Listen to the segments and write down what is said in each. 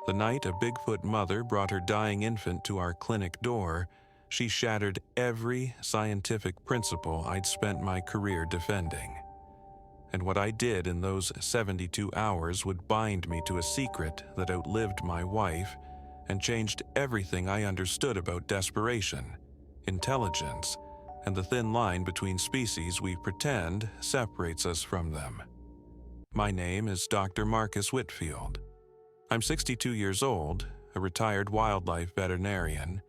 The night a Bigfoot mother brought her dying infant to our clinic door, she shattered every scientific principle I'd spent my career defending. And what I did in those 72 hours would bind me to a secret that outlived my wife and changed everything I understood about desperation, intelligence, and the thin line between species we pretend separates us from them. My name is Dr. Marcus Whitfield. I'm 62 years old, a retired wildlife veterinarian,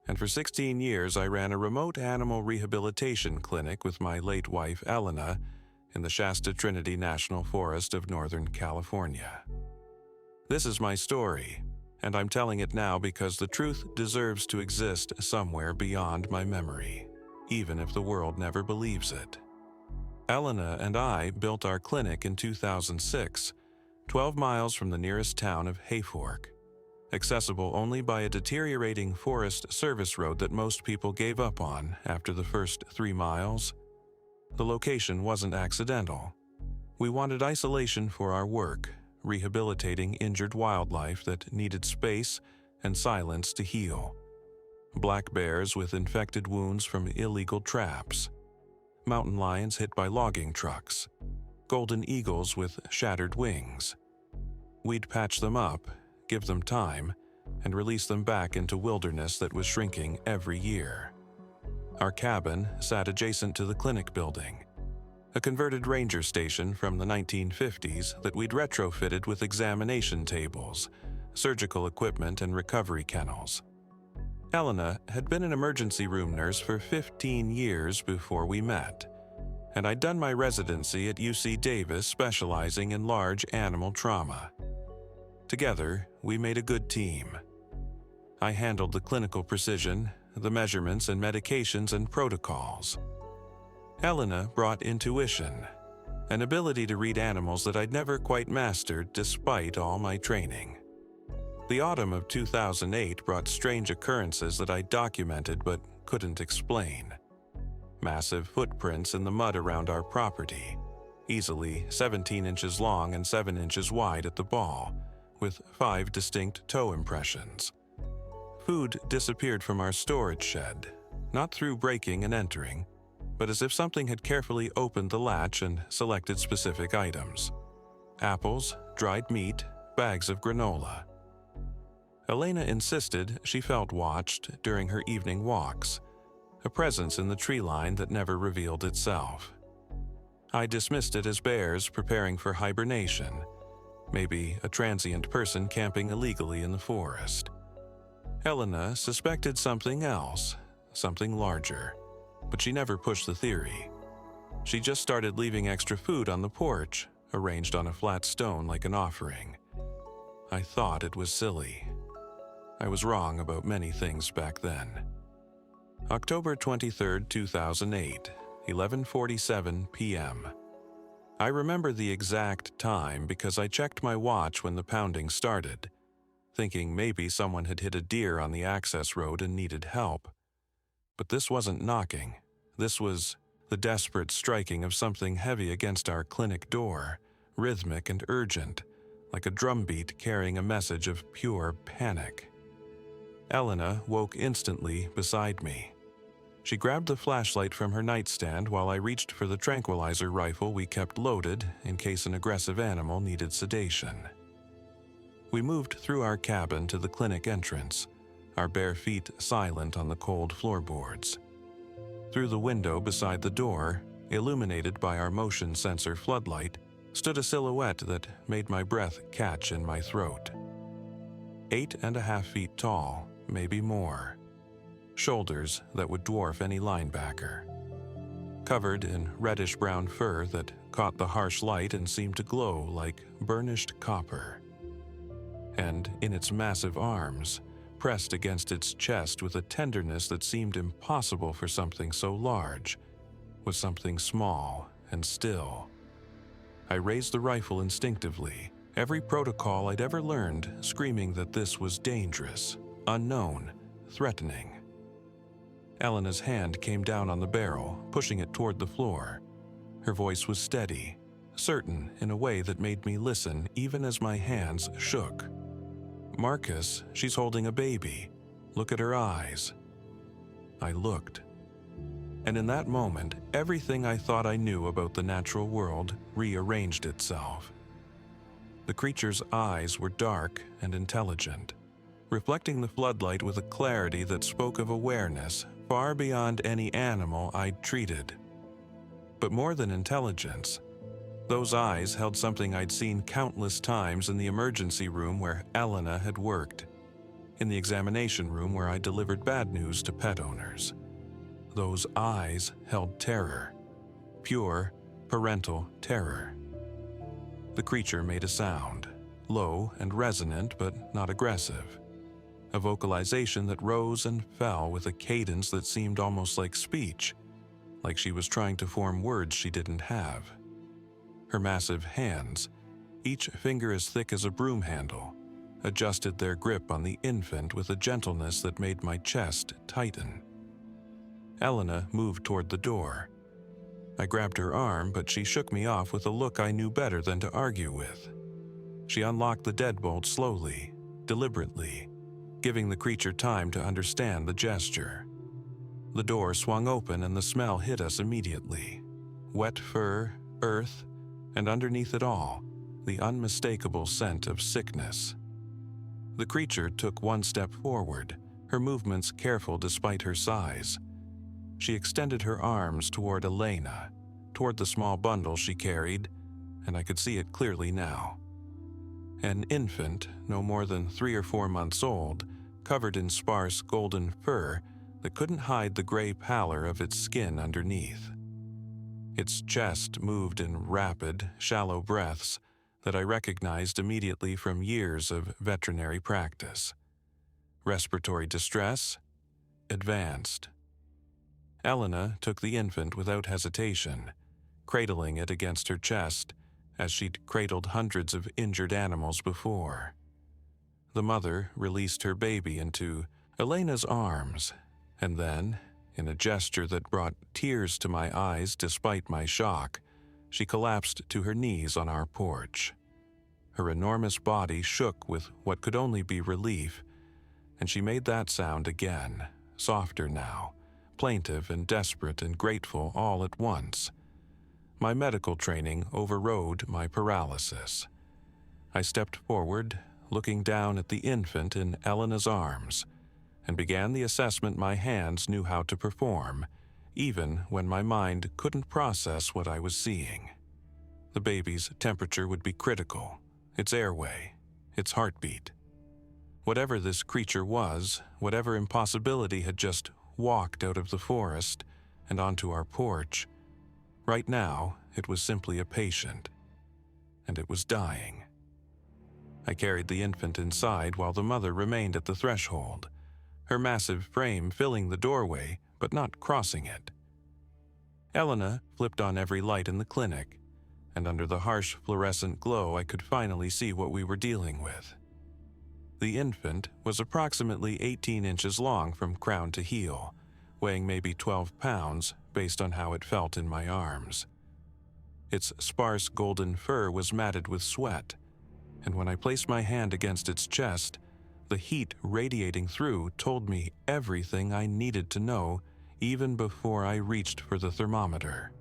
and for 16 years I ran a remote animal rehabilitation clinic with my late wife Elena in the Shasta Trinity National Forest of Northern California. This is my story, and I'm telling it now because the truth deserves to exist somewhere beyond my memory, even if the world never believes it. Elena and I built our clinic in 2006, 12 miles from the nearest town of Hayfork, accessible only by a deteriorating forest service road that most people gave up on after the first 3 miles. The location wasn't accidental. We wanted isolation for our work, rehabilitating injured wildlife that needed space and silence to heal. Black bears with infected wounds from illegal traps, mountain lions hit by logging trucks, golden eagles with shattered wings. We'd patch them up, give them time, and release them back into wilderness that was shrinking every year. Our cabin sat adjacent to the clinic building, a converted ranger station from the 1950s that we'd retrofitted with examination tables, surgical equipment, and recovery kennels. Elena had been an emergency room nurse for 15 years before we met, and I'd done my residency at UC Davis specializing in large animal trauma. Together, we made a good team. I handled the clinical precision, the measurements and medications and protocols. Elena brought intuition, an ability to read animals that I'd never quite mastered despite all my training. The autumn of 2008 brought strange occurrences that I documented but couldn't explain. Massive footprints in the mud around our property, easily 17 inches long and 7 inches wide at the ball, with 5 distinct toe impressions. Food disappeared from our storage shed, not through breaking and entering, but as if something had carefully opened the latch and selected specific items. Apples, dried meat, bags of granola. Elena insisted she felt watched during her evening walks, a presence in the tree line that never revealed itself. I dismissed it as bears preparing for hibernation, maybe a transient person camping illegally in the forest. Elena suspected something else, something larger, but she never pushed the theory. She just started leaving extra food on the porch, arranged on a flat stone like an offering. I thought it was silly. I was wrong about many things back then. October 23, 2008, 11:47 p.m. I remember the exact time because I checked my watch when the pounding started, thinking maybe someone had hit a deer on the access road and needed help. But this wasn't knocking. This was the desperate striking of something heavy against our clinic door, rhythmic and urgent, like a drumbeat carrying a message of pure panic. Elena woke instantly beside me. She grabbed the flashlight from her nightstand while I reached for the tranquilizer rifle we kept loaded in case an aggressive animal needed sedation. We moved through our cabin to the clinic entrance, our bare feet silent on the cold floorboards. Through the window beside the door, illuminated by our motion sensor floodlight, stood a silhouette that made my breath catch in my throat. 8.5 feet tall, maybe more. Shoulders that would dwarf any linebacker. Covered in reddish-brown fur that caught the harsh light and seemed to glow like burnished copper. And in its massive arms, pressed against its chest with a tenderness that seemed impossible for something so large, was something small and still. I raised the rifle instinctively, every protocol I'd ever learned screaming that this was dangerous, unknown, threatening. Elena's hand came down on the barrel, pushing it toward the floor. Her voice was steady, certain in a way that made me listen even as my hands shook. "Marcus, she's holding a baby. Look at her eyes." I looked. And in that moment, everything I thought I knew about the natural world rearranged itself. The creature's eyes were dark and intelligent, reflecting the floodlight with a clarity that spoke of awareness far beyond any animal I'd treated. But more than intelligence, those eyes held something I'd seen countless times in the emergency room where Elena had worked, in the examination room where I delivered bad news to pet owners. Those eyes held terror, pure, parental terror. The creature made a sound, low and resonant but not aggressive, a vocalization that rose and fell with a cadence that seemed almost like speech, like she was trying to form words she didn't have. Her massive hands, each finger as thick as a broom handle, adjusted their grip on the infant with a gentleness that made my chest tighten. Elena moved toward the door. I grabbed her arm, but she shook me off with a look I knew better than to argue with. She unlocked the deadbolt slowly, deliberately, giving the creature time to understand the gesture. The door swung open and the smell hit us immediately. Wet fur, earth, and underneath it all, the unmistakable scent of sickness. The creature took one step forward, her movements careful despite her size. She extended her arms toward Elena, toward the small bundle she carried, and I could see it clearly now. An infant, no more than 3 or 4 months old, covered in sparse golden fur that couldn't hide the gray pallor of its skin underneath. Its chest moved in rapid, shallow breaths that I recognized immediately from years of veterinary practice. Respiratory distress? Advanced. Elena took the infant without hesitation, cradling it against her chest as she'd cradled hundreds of injured animals before. The mother released her baby into Elena's arms, and then, in a gesture that brought tears to my eyes despite my shock, she collapsed to her knees on our porch. Her enormous body shook with what could only be relief, and she made that sound again, softer now, plaintive and desperate and grateful all at once. My medical training overrode my paralysis. I stepped forward, looking down at the infant in Elena's arms, and began the assessment my hands knew how to perform, even when my mind couldn't process what I was seeing. The baby's temperature would be critical, its airway, its heartbeat. Whatever this creature was, whatever impossibility had just walked out of the forest and onto our porch, right now it was simply a patient, and it was dying. I carried the infant inside while the mother remained at the threshold, her massive frame filling the doorway but not crossing it. Elena flipped on every light in the clinic, and under the harsh fluorescent glow I could finally see what we were dealing with. The infant was approximately 18 inches long from crown to heel, weighing maybe 12 pounds based on how it felt in my arms. Its sparse golden fur was matted with sweat, and when I placed my hand against its chest, the heat radiating through told me everything I needed to know even before I reached for the thermometer.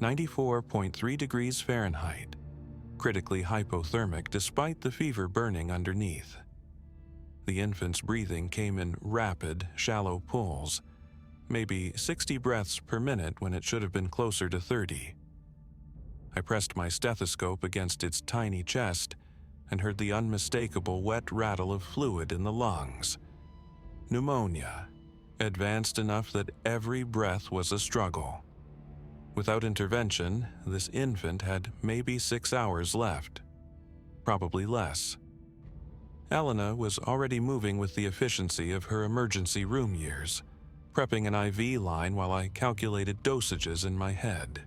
94.3 degrees Fahrenheit, critically hypothermic despite the fever burning underneath. The infant's breathing came in rapid, shallow pulls, maybe 60 breaths per minute when it should have been closer to 30. I pressed my stethoscope against its tiny chest and heard the unmistakable wet rattle of fluid in the lungs. Pneumonia, advanced enough that every breath was a struggle. Without intervention, this infant had maybe 6 hours left, probably less. Elena was already moving with the efficiency of her emergency room years, prepping an IV line while I calculated dosages in my head.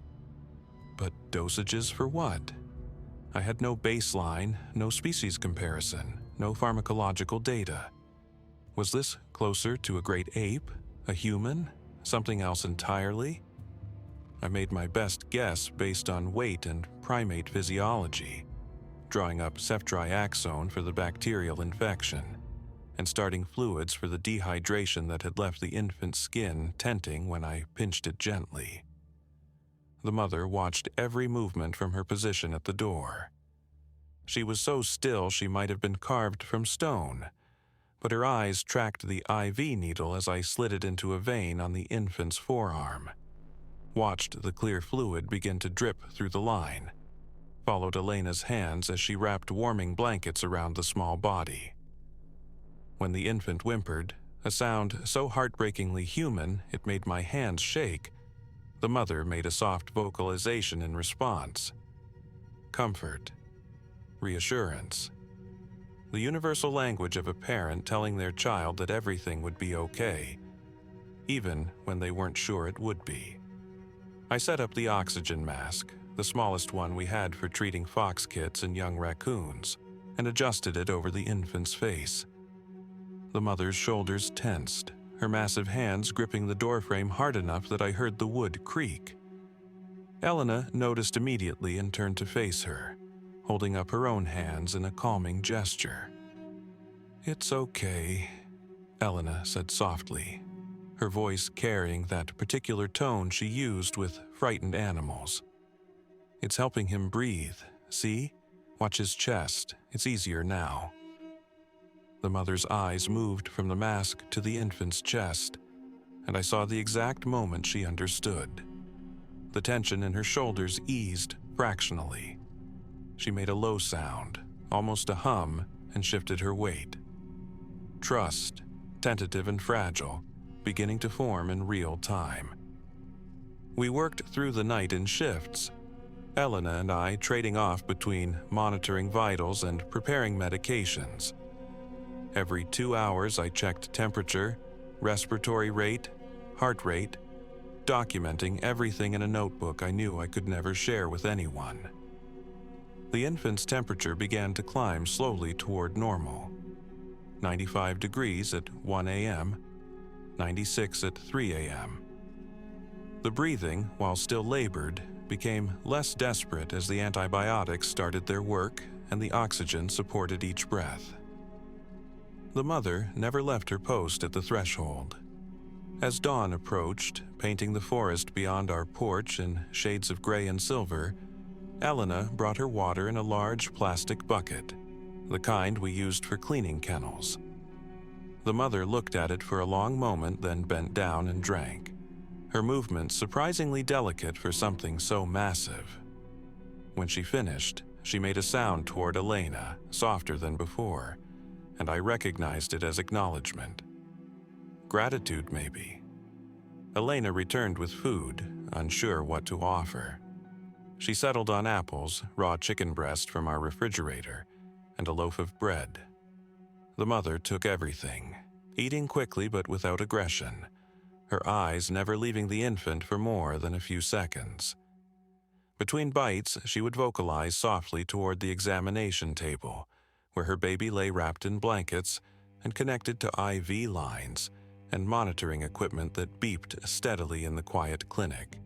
But dosages for what? I had no baseline, no species comparison, no pharmacological data. Was this closer to a great ape, a human, something else entirely? I made my best guess based on weight and primate physiology. drawing up ceftriaxone for the bacterial infection, and starting fluids for the dehydration that had left the infant's skin tenting when I pinched it gently. The mother watched every movement from her position at the door. She was so still she might have been carved from stone, but her eyes tracked the IV needle as I slid it into a vein on the infant's forearm, watched the clear fluid begin to drip through the line, followed Elena's hands as she wrapped warming blankets around the small body. When the infant whimpered, a sound so heartbreakingly human it made my hands shake, the mother made a soft vocalization in response. Comfort. Reassurance. The universal language of a parent telling their child that everything would be okay, even when they weren't sure it would be. I set up the oxygen mask, the smallest one we had for treating fox kits and young raccoons, and adjusted it over the infant's face. The mother's shoulders tensed, her massive hands gripping the doorframe hard enough that I heard the wood creak. Elena noticed immediately and turned to face her, holding up her own hands in a calming gesture. "It's okay," Elena said softly, her voice carrying that particular tone she used with frightened animals. "It's helping him breathe. See? Watch his chest. It's easier now." The mother's eyes moved from the mask to the infant's chest, and I saw the exact moment she understood. The tension in her shoulders eased fractionally. She made a low sound, almost a hum, and shifted her weight. Trust, tentative and fragile, beginning to form in real time. We worked through the night in shifts, Elena and I trading off between monitoring vitals and preparing medications. Every 2 hours I checked temperature, respiratory rate, heart rate, documenting everything in a notebook I knew I could never share with anyone. The infant's temperature began to climb slowly toward normal. 95 degrees at 1 a.m., 96 at 3 a.m. The breathing, while still labored, became less desperate as the antibiotics started their work and the oxygen supported each breath. The mother never left her post at the threshold. As dawn approached, painting the forest beyond our porch in shades of gray and silver, Elena brought her water in a large plastic bucket, the kind we used for cleaning kennels. The mother looked at it for a long moment, then bent down and drank, her movements surprisingly delicate for something so massive. When she finished, she made a sound toward Elena, softer than before, and I recognized it as acknowledgement. Gratitude, maybe. Elena returned with food, unsure what to offer. She settled on apples, raw chicken breast from our refrigerator, and a loaf of bread. The mother took everything, eating quickly but without aggression, her eyes never leaving the infant for more than a few seconds. Between bites, she would vocalize softly toward the examination table, where her baby lay wrapped in blankets and connected to IV lines and monitoring equipment that beeped steadily in the quiet clinic.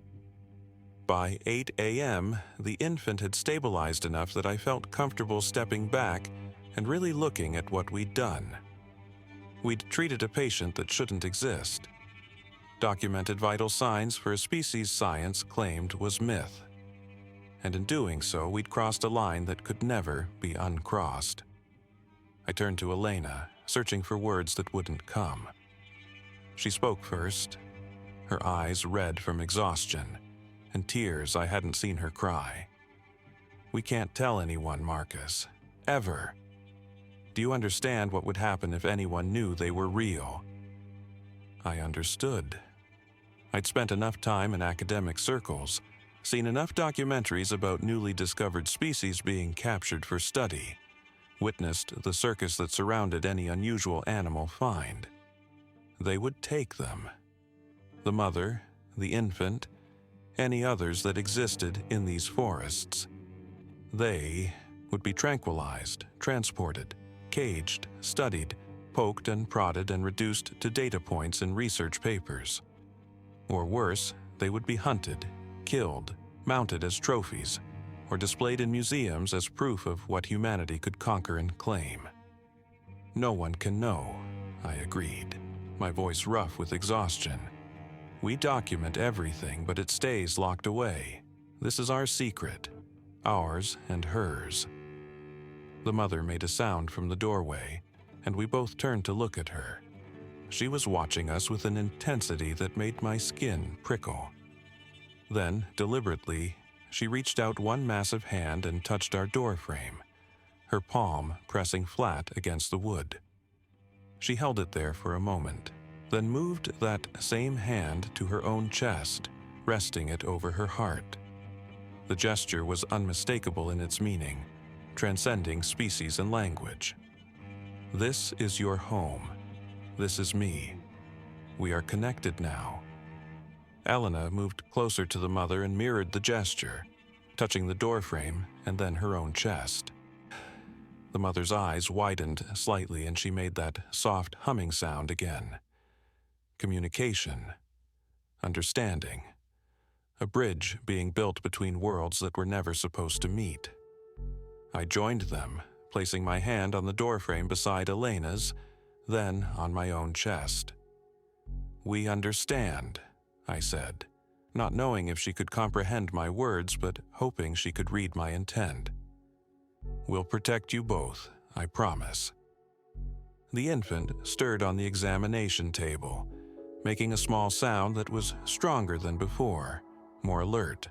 By 8 a.m., the infant had stabilized enough that I felt comfortable stepping back and really looking at what we'd done. We'd treated a patient that shouldn't exist, documented vital signs for a species science claimed was myth, and in doing so, we'd crossed a line that could never be uncrossed. I turned to Elena, searching for words that wouldn't come. She spoke first, her eyes red from exhaustion, and tears I hadn't seen her cry. "We can't tell anyone, Marcus. Ever. Do you understand what would happen if anyone knew they were real?" I understood. I'd spent enough time in academic circles, seen enough documentaries about newly discovered species being captured for study, witnessed the circus that surrounded any unusual animal find. They would take them. The mother, the infant, any others that existed in these forests. They would be tranquilized, transported, caged, studied, poked and prodded and reduced to data points in research papers. Or worse, they would be hunted, killed, mounted as trophies, or displayed in museums as proof of what humanity could conquer and claim. No one can know, I agreed, my voice rough with exhaustion. We document everything, but it stays locked away. This is our secret, ours and hers. The mother made a sound from the doorway, and we both turned to look at her. She was watching us with an intensity that made my skin prickle. Then, deliberately, she reached out one massive hand and touched our doorframe, her palm pressing flat against the wood. She held it there for a moment, then moved that same hand to her own chest, resting it over her heart. The gesture was unmistakable in its meaning, transcending species and language. This is your home. This is me. We are connected now. Elena moved closer to the mother and mirrored the gesture, touching the doorframe and then her own chest. The mother's eyes widened slightly and she made that soft humming sound again. Communication. Understanding. A bridge being built between worlds that were never supposed to meet. I joined them, placing my hand on the doorframe beside Elena's, then on my own chest. "We understand," I said, not knowing if she could comprehend my words, but hoping she could read my intent. "We'll protect you both, I promise." The infant stirred on the examination table, making a small sound that was stronger than before, more alert.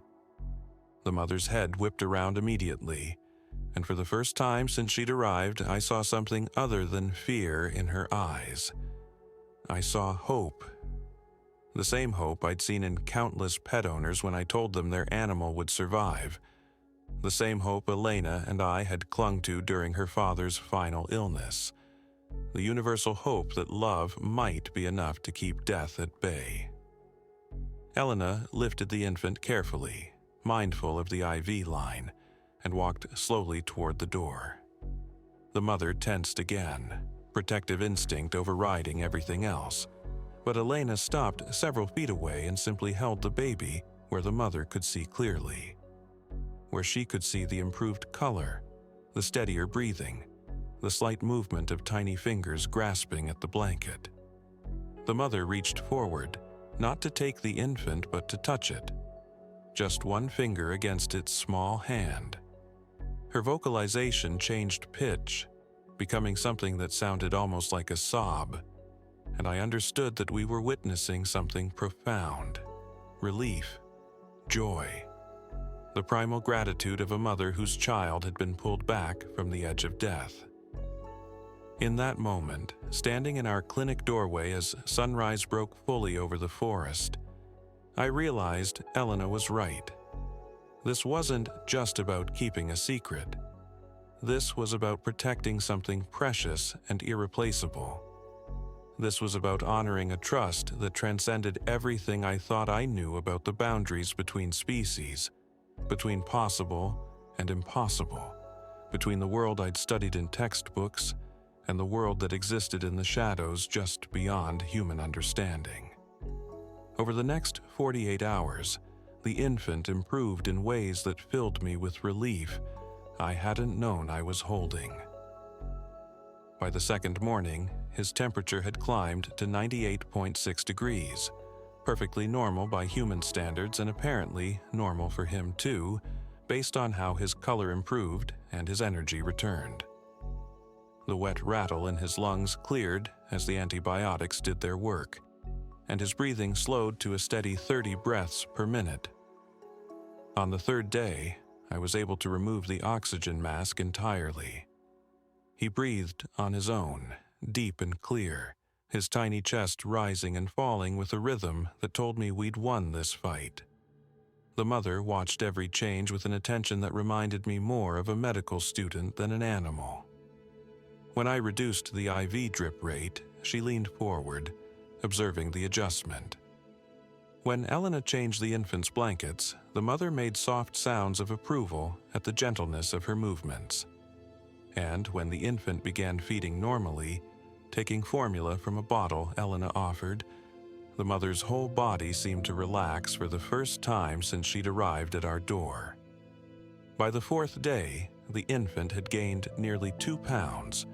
The mother's head whipped around immediately, and for the first time since she'd arrived, I saw something other than fear in her eyes. I saw hope. The same hope I'd seen in countless pet owners when I told them their animal would survive. The same hope Elena and I had clung to during her father's final illness. The universal hope that love might be enough to keep death at bay. Elena lifted the infant carefully, mindful of the IV line, and walked slowly toward the door. The mother tensed again, protective instinct overriding everything else. But Elena stopped several feet away and simply held the baby where the mother could see clearly. Where she could see the improved color, the steadier breathing, the slight movement of tiny fingers grasping at the blanket. The mother reached forward, not to take the infant but to touch it. Just one finger against its small hand. Her vocalization changed pitch, becoming something that sounded almost like a sob, and I understood that we were witnessing something profound. Relief, joy, the primal gratitude of a mother whose child had been pulled back from the edge of death. In that moment, standing in our clinic doorway as sunrise broke fully over the forest, I realized Elena was right. This wasn't just about keeping a secret. This was about protecting something precious and irreplaceable. This was about honoring a trust that transcended everything I thought I knew about the boundaries between species, between possible and impossible, between the world I'd studied in textbooks and the world that existed in the shadows just beyond human understanding. Over the next 48 hours, the infant improved in ways that filled me with relief I hadn't known I was holding. By the second morning, his temperature had climbed to 98.6 degrees, perfectly normal by human standards and apparently normal for him too, based on how his color improved and his energy returned. The wet rattle in his lungs cleared as the antibiotics did their work, and his breathing slowed to a steady 30 breaths per minute. On the third day, I was able to remove the oxygen mask entirely. He breathed on his own, deep and clear, his tiny chest rising and falling with a rhythm that told me we'd won this fight. The mother watched every change with an attention that reminded me more of a medical student than an animal. When I reduced the IV drip rate, she leaned forward, observing the adjustment. When Elena changed the infant's blankets, the mother made soft sounds of approval at the gentleness of her movements. And when the infant began feeding normally, taking formula from a bottle Elena offered, the mother's whole body seemed to relax for the first time since she'd arrived at our door. By the fourth day, the infant had gained nearly 2 pounds,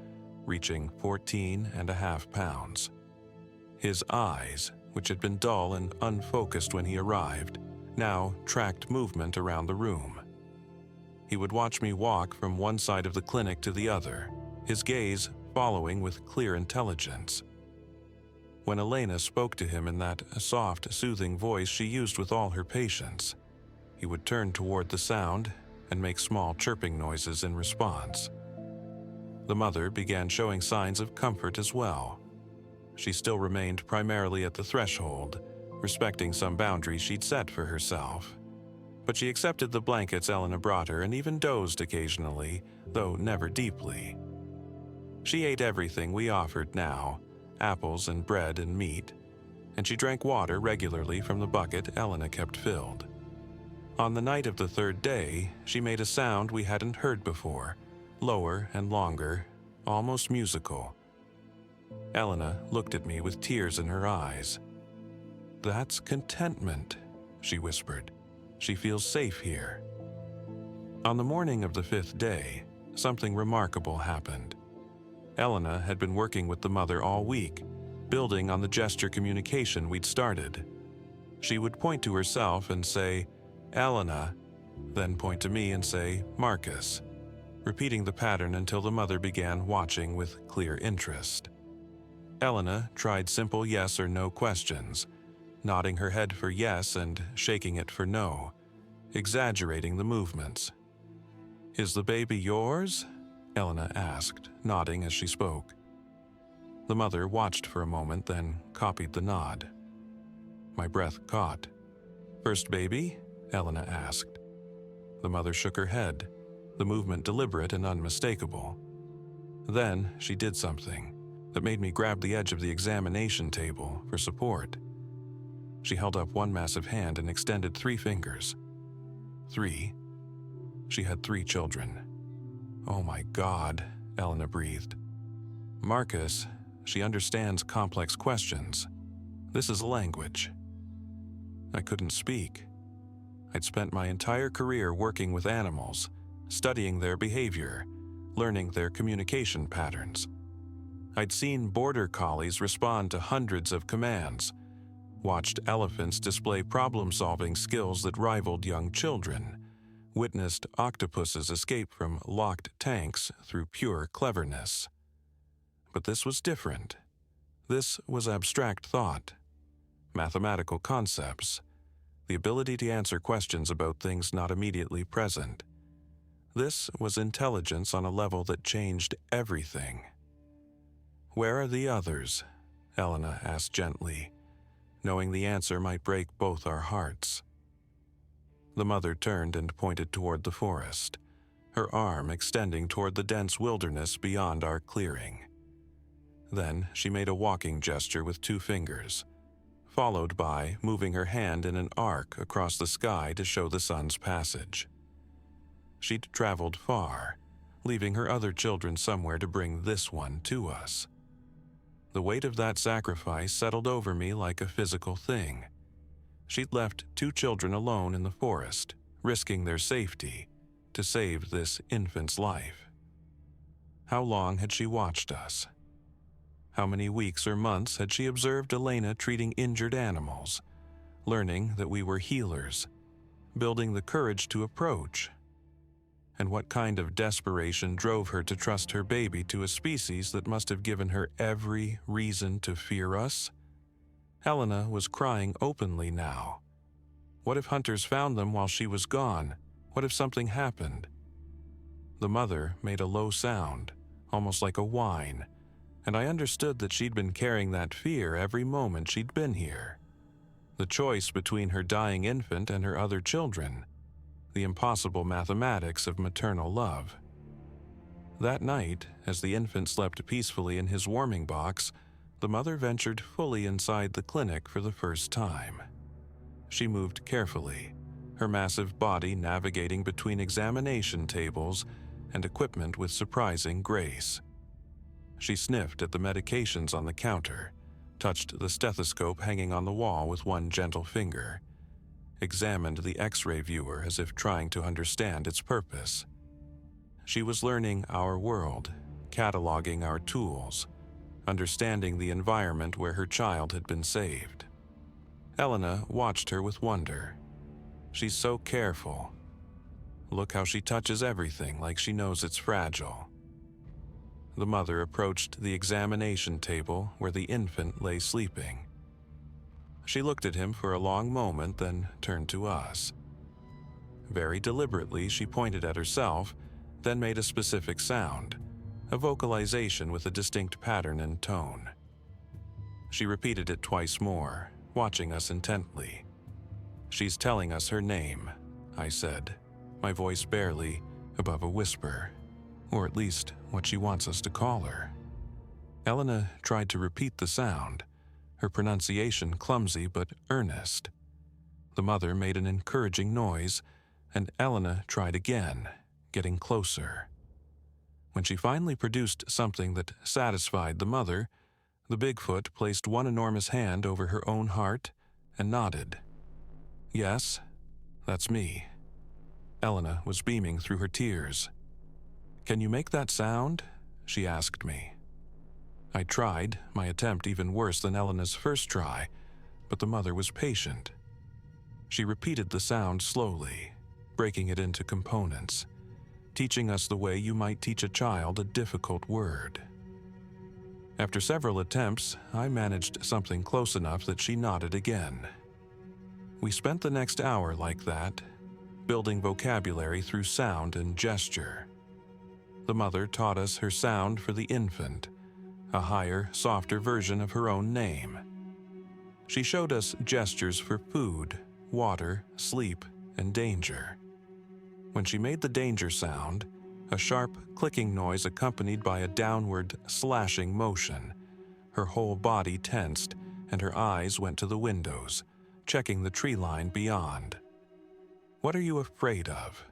reaching 14.5 pounds. His eyes, which had been dull and unfocused when he arrived, now tracked movement around the room. He would watch me walk from one side of the clinic to the other, his gaze following with clear intelligence. When Elena spoke to him in that soft, soothing voice she used with all her patience, he would turn toward the sound and make small chirping noises in response. The mother began showing signs of comfort as well. She still remained primarily at the threshold, respecting some boundaries she'd set for herself. But she accepted the blankets Elena brought her and even dozed occasionally, though never deeply. She ate everything we offered now, apples and bread and meat, and she drank water regularly from the bucket Elena kept filled. On the night of the third day, she made a sound we hadn't heard before, lower and longer, almost musical. Elena looked at me with tears in her eyes. "That's contentment," she whispered. "She feels safe here." On the morning of the fifth day, something remarkable happened. Elena had been working with the mother all week, building on the gesture communication we'd started. She would point to herself and say, "Elena," then point to me and say, "Marcus," repeating the pattern until the mother began watching with clear interest. Elena tried simple yes or no questions, nodding her head for yes and shaking it for no, exaggerating the movements. "Is the baby yours?" Elena asked, nodding as she spoke. The mother watched for a moment, then copied the nod. My breath caught. "First baby?" Elena asked. The mother shook her head, the movement deliberate and unmistakable. Then she did something that made me grab the edge of the examination table for support. She held up one massive hand and extended 3 fingers. 3. She had 3 children. "Oh my God," Elena breathed. "Marcus, she understands complex questions. This is a language." I couldn't speak. I'd spent my entire career working with animals, studying their behavior, learning their communication patterns. I'd seen border collies respond to hundreds of commands, watched elephants display problem-solving skills that rivaled young children, witnessed octopuses escape from locked tanks through pure cleverness. But this was different. This was abstract thought, mathematical concepts, the ability to answer questions about things not immediately present. This was intelligence on a level that changed everything. "Where are the others?" Elena asked gently, knowing the answer might break both our hearts. The mother turned and pointed toward the forest, her arm extending toward the dense wilderness beyond our clearing. Then she made a walking gesture with 2 fingers, followed by moving her hand in an arc across the sky to show the sun's passage. She'd traveled far, leaving her other children somewhere to bring this one to us. The weight of that sacrifice settled over me like a physical thing. She'd left 2 children alone in the forest, risking their safety, to save this infant's life. How long had she watched us? How many weeks or months had she observed Elena treating injured animals, learning that we were healers, building the courage to approach? And what kind of desperation drove her to trust her baby to a species that must have given her every reason to fear us? Helena was crying openly now. What if hunters found them while she was gone? What if something happened? The mother made a low sound, almost like a whine, and I understood that she'd been carrying that fear every moment she'd been here. The choice between her dying infant and her other children, the impossible mathematics of maternal love. That night, as the infant slept peacefully in his warming box, the mother ventured fully inside the clinic for the first time. She moved carefully, her massive body navigating between examination tables and equipment with surprising grace. She sniffed at the medications on the counter, touched the stethoscope hanging on the wall with one gentle finger, examined the X-ray viewer as if trying to understand its purpose. She was learning our world, cataloging our tools, understanding the environment where her child had been saved. Elena watched her with wonder. She's so careful. Look how she touches everything like she knows it's fragile. The mother approached the examination table where the infant lay sleeping. She looked at him for a long moment, then turned to us. Very deliberately, she pointed at herself, then made a specific sound, a vocalization with a distinct pattern and tone. She repeated it twice more, watching us intently. "She's telling us her name," I said, my voice barely above a whisper, or at least what she wants us to call her. Elena tried to repeat the sound, her pronunciation clumsy but earnest. The mother made an encouraging noise, and Elena tried again, getting closer. When she finally produced something that satisfied the mother, the Bigfoot placed one enormous hand over her own heart and nodded. "Yes, that's me." Elena was beaming through her tears. "Can you make that sound?" she asked me. I tried, my attempt even worse than Elena's first try, but the mother was patient. She repeated the sound slowly, breaking it into components, teaching us the way you might teach a child a difficult word. After several attempts, I managed something close enough that she nodded again. We spent the next hour like that, building vocabulary through sound and gesture. The mother taught us her sound for the infant, a higher, softer version of her own name. She showed us gestures for food, water, sleep, and danger. When she made the danger sound, a sharp clicking noise accompanied by a downward slashing motion, her whole body tensed and her eyes went to the windows, checking the tree line beyond. "What are you afraid of?"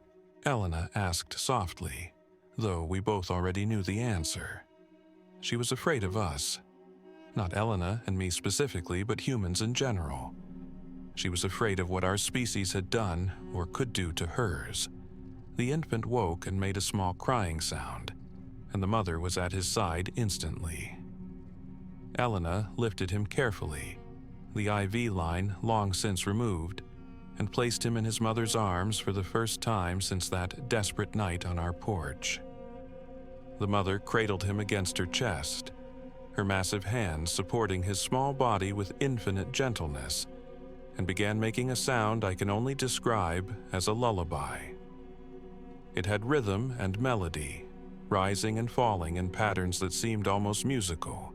Elena asked softly, though we both already knew the answer. She was afraid of us. Not Elena and me specifically, but humans in general. She was afraid of what our species had done or could do to hers. The infant woke and made a small crying sound, and the mother was at his side instantly. Elena lifted him carefully, the IV line long since removed, and placed him in his mother's arms for the first time since that desperate night on our porch. The mother cradled him against her chest, her massive hands supporting his small body with infinite gentleness, and began making a sound I can only describe as a lullaby. It had rhythm and melody, rising and falling in patterns that seemed almost musical,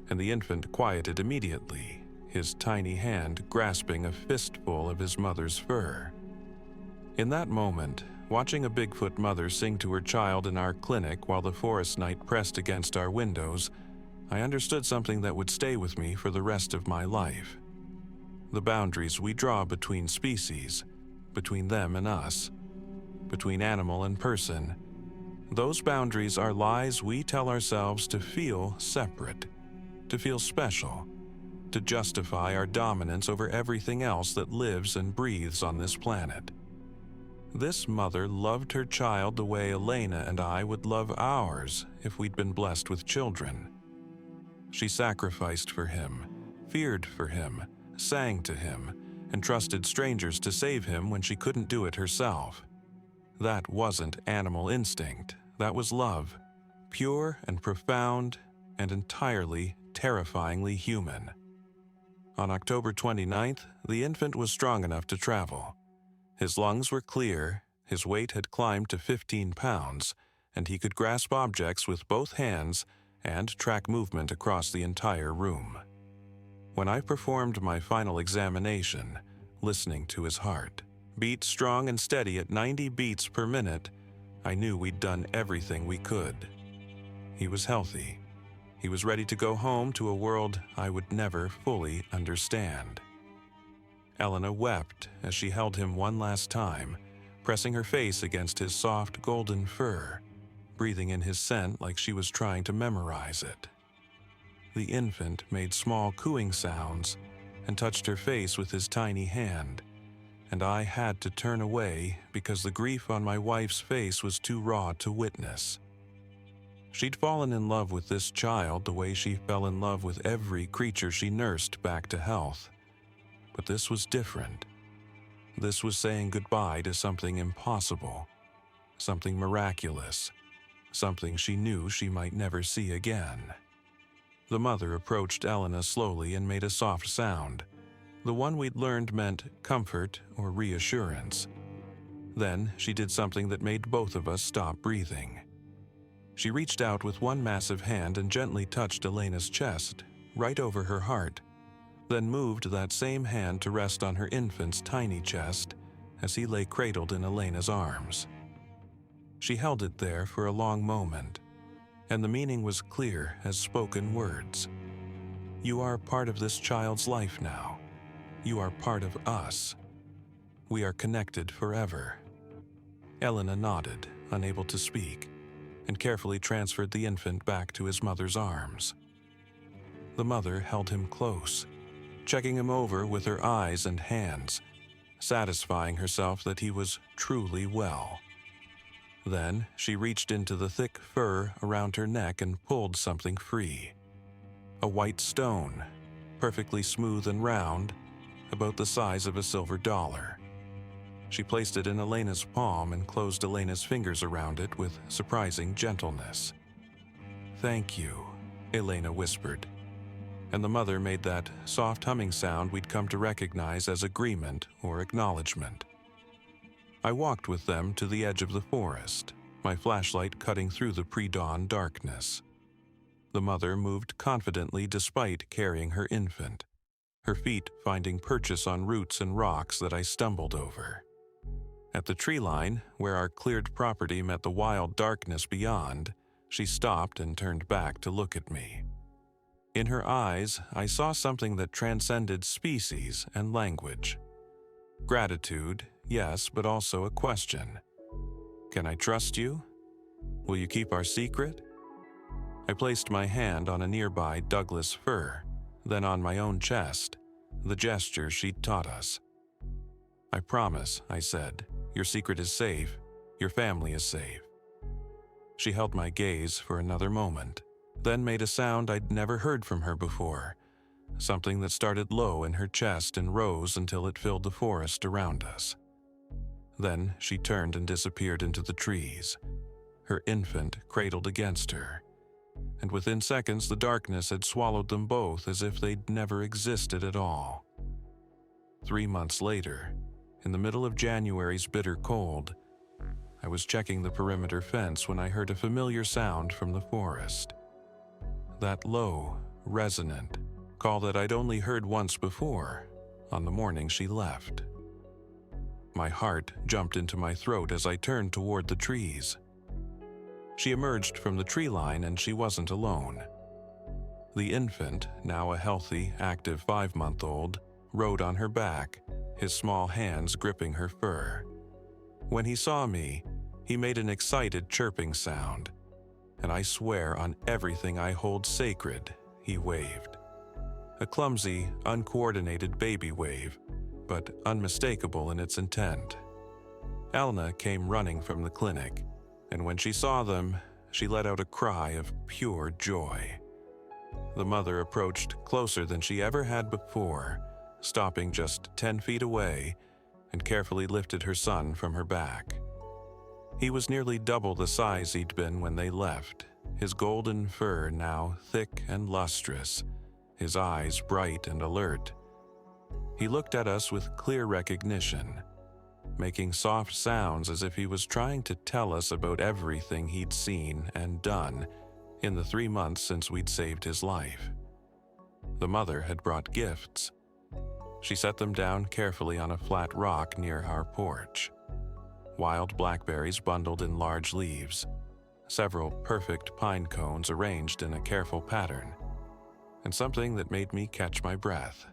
and the infant quieted immediately, his tiny hand grasping a fistful of his mother's fur. In that moment, watching a Bigfoot mother sing to her child in our clinic while the forest night pressed against our windows, I understood something that would stay with me for the rest of my life. The boundaries we draw between species, between them and us, between animal and person, those boundaries are lies we tell ourselves to feel separate, to feel special, to justify our dominance over everything else that lives and breathes on this planet. This mother loved her child the way Elena and I would love ours if we'd been blessed with children. She sacrificed for him, feared for him, sang to him, and trusted strangers to save him when she couldn't do it herself. That wasn't animal instinct, that was love, pure and profound and entirely, terrifyingly human. On October 29th, the infant was strong enough to travel. His lungs were clear, his weight had climbed to 15 pounds, and he could grasp objects with both hands and track movement across the entire room. When I performed my final examination, listening to his heart, beat strong and steady at 90 beats per minute, I knew we'd done everything we could. He was healthy. He was ready to go home to a world I would never fully understand. Elena wept as she held him one last time, pressing her face against his soft golden fur, breathing in his scent like she was trying to memorize it. The infant made small cooing sounds and touched her face with his tiny hand, and I had to turn away because the grief on my wife's face was too raw to witness. She'd fallen in love with this child the way she fell in love with every creature she nursed back to health. But this was different. This was saying goodbye to something impossible, something miraculous, something she knew she might never see again. The mother approached Elena slowly and made a soft sound. The one we'd learned meant comfort or reassurance. Then she did something that made both of us stop breathing. She reached out with one massive hand and gently touched Elena's chest, right over her heart, then moved that same hand to rest on her infant's tiny chest as he lay cradled in Elena's arms. She held it there for a long moment, and the meaning was clear as spoken words. You are part of this child's life now. You are part of us. We are connected forever. Elena nodded, unable to speak, and carefully transferred the infant back to his mother's arms. The mother held him close, checking him over with her eyes and hands, satisfying herself that he was truly well. Then she reached into the thick fur around her neck and pulled something free. A white stone, perfectly smooth and round, about the size of a silver dollar. She placed it in Elena's palm and closed Elena's fingers around it with surprising gentleness. "Thank you," Elena whispered, and the mother made that soft humming sound we'd come to recognize as agreement or acknowledgement. I walked with them to the edge of the forest, my flashlight cutting through the pre-dawn darkness. The mother moved confidently despite carrying her infant, her feet finding purchase on roots and rocks that I stumbled over. At the tree line, where our cleared property met the wild darkness beyond, she stopped and turned back to look at me. In her eyes, I saw something that transcended species and language. Gratitude, yes, but also a question. Can I trust you? Will you keep our secret? I placed my hand on a nearby Douglas fir, then on my own chest, the gesture she'd taught us. I promise, I said. Your secret is safe. Your family is safe. She held my gaze for another moment, then made a sound I'd never heard from her before, something that started low in her chest and rose until it filled the forest around us. Then she turned and disappeared into the trees, her infant cradled against her, and within seconds the darkness had swallowed them both as if they'd never existed at all. 3 months later, in the middle of January's bitter cold, I was checking the perimeter fence when I heard a familiar sound from the forest. That low, resonant call that I'd only heard once before, on the morning she left. My heart jumped into my throat as I turned toward the trees. She emerged from the tree line and she wasn't alone. The infant, now a healthy, active 5-month-old, rode on her back, his small hands gripping her fur. When he saw me, he made an excited chirping sound, and I swear on everything I hold sacred, he waved. A clumsy, uncoordinated baby wave, but unmistakable in its intent. Elena came running from the clinic, and when she saw them, she let out a cry of pure joy. The mother approached closer than she ever had before, stopping just 10 feet away, and carefully lifted her son from her back. He was nearly double the size he'd been when they left, his golden fur now thick and lustrous, his eyes bright and alert. He looked at us with clear recognition, making soft sounds as if he was trying to tell us about everything he'd seen and done in the 3 months since we'd saved his life. The mother had brought gifts. She set them down carefully on a flat rock near our porch. Wild blackberries bundled in large leaves, several perfect pine cones arranged in a careful pattern, and something that made me catch my breath.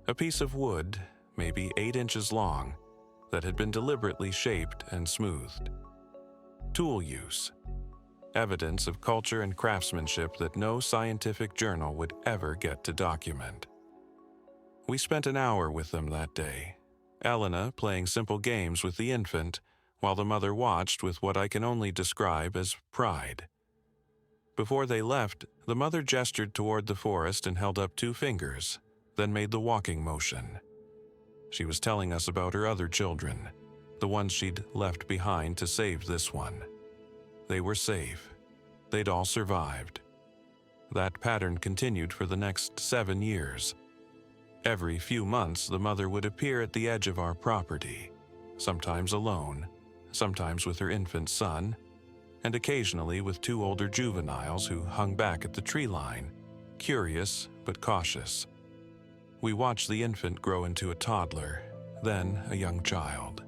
A piece of wood, maybe 8 inches long, that had been deliberately shaped and smoothed. Tool use. Evidence of culture and craftsmanship that no scientific journal would ever get to document. We spent an hour with them that day, Elena playing simple games with the infant, while the mother watched with what I can only describe as pride. Before they left, the mother gestured toward the forest and held up 2 fingers, then made the walking motion. She was telling us about her other children, the ones she'd left behind to save this one. They were safe. They'd all survived. That pattern continued for the next 7 years. Every few months, the mother would appear at the edge of our property, sometimes alone, sometimes with her infant son, and occasionally with 2 older juveniles who hung back at the tree line, curious but cautious. We watched the infant grow into a toddler, then a young child.